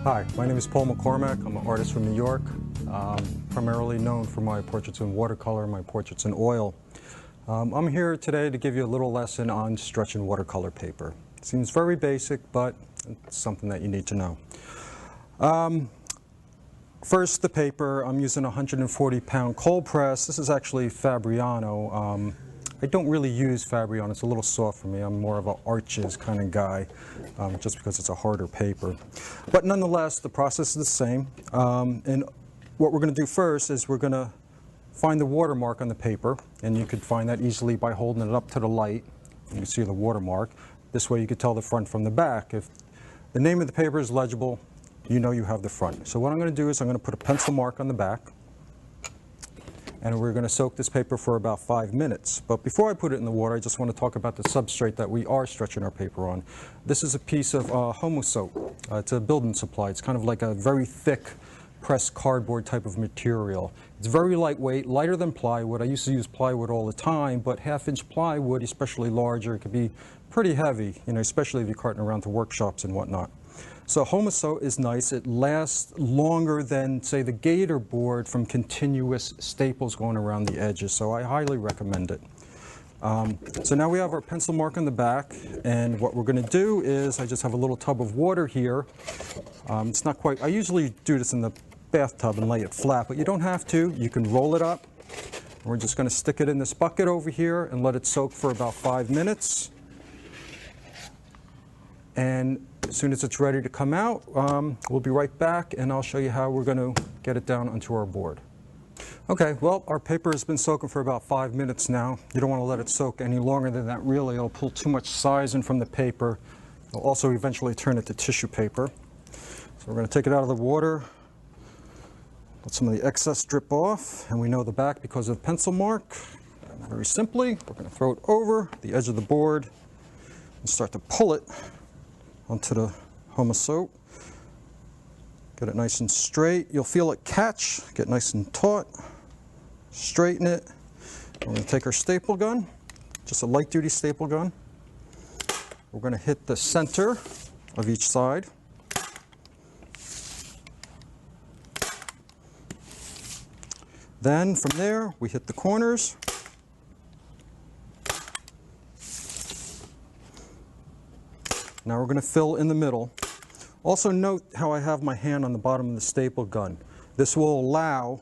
Hi, my name is Paul McCormack. I'm an artist from New York, primarily known for my portraits in watercolor, my portraits in oil. I'm here today to give you a little lesson on stretching watercolor paper. It seems very basic, but it's something that you need to know. First, the paper. I'm using a 140-pound cold press. This is actually Fabriano. I don't really use Fabriano. It's a little soft for me. I'm more of an arches kind of guy, just because it's a harder paper. But nonetheless, the process is the same. And what we're going to do first is we're going to find the watermark on the paper, and you could find that easily by holding it up to the light. You can see the watermark. This way you could tell the front from the back. If the name of the paper is legible, you know you have the front. So what I'm going to do is I'm going to put a pencil mark on the back, and we're going to soak this paper for about 5 minutes. But before I put it in the water, I just want to talk about the substrate that we are stretching our paper on. This is a piece of Homo soap. It's a building supply. It's kind of like a very thick pressed cardboard type of material. It's very lightweight, lighter than plywood. I used to use plywood all the time, but half-inch plywood, especially larger, it could be pretty heavy, especially if you're carting around to workshops and whatnot. So Homo soap is nice. It lasts longer than, say, the Gator board from continuous staples going around the edges, so I highly recommend it. So now we have our pencil mark on the back, and what we're going to do is I just have a little tub of water here. It's not quite, I usually do this in the bathtub and lay it flat, but you don't have to. You can roll it up. We're just going to stick it in this bucket over here and let it soak for about 5 minutes. And as soon as it's ready to come out, we'll be right back, and I'll show you how we're going to get it down onto our board. Okay, well, our paper has been soaking for about 5 minutes now. You don't want to let it soak any longer than that, really. It'll pull too much size in from the paper. It'll also eventually turn it to tissue paper. So we're going to take it out of the water, let some of the excess drip off, and we know the back because of the pencil mark. Very simply, we're going to throw it over the edge of the board and start to pull it onto the Homo soap. Get it nice and straight. You'll feel it catch, get nice and taut, straighten it. We're going to take our staple gun, just a light duty staple gun. We're going to hit the center of each side. Then from there, we hit the corners. Now we're going to fill in the middle. Also note how I have my hand on the bottom of the staple gun. This will allow,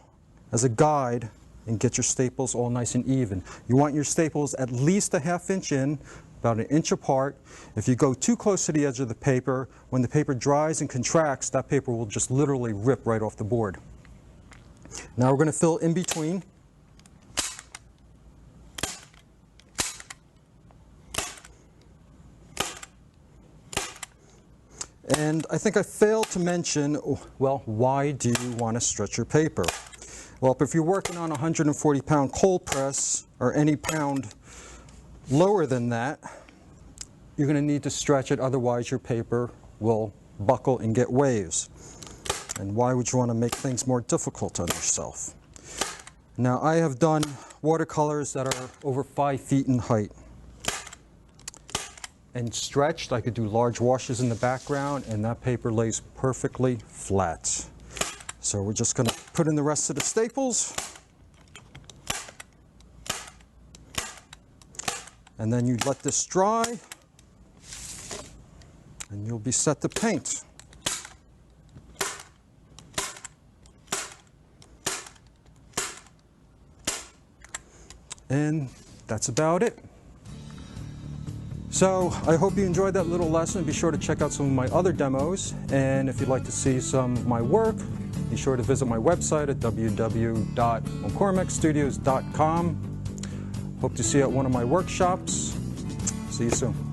as a guide, and get your staples all nice and even. You want your staples at least a ½ inch in, about 1 inch apart. If you go too close to the edge of the paper, when the paper dries and contracts, that paper will just literally rip right off the board. Now we're going to fill in between. And I think I failed to mention, well, why do you want to stretch your paper? Well, if you're working on a 140-pound cold press, or any pound lower than that, you're going to need to stretch it, otherwise your paper will buckle and get waves. And why would you want to make things more difficult on yourself? Now, I have done watercolors that are over 5 feet in height. And stretched, I could do large washes in the background, and that paper lays perfectly flat. So we're just going to put in the rest of the staples. And then you let this dry, and you'll be set to paint. And that's about it. So I hope you enjoyed that little lesson. Be sure to check out some of my other demos, and if you'd like to see some of my work, be sure to visit my website at www.mccormackstudios.com. Hope to see you at one of my workshops. See you soon.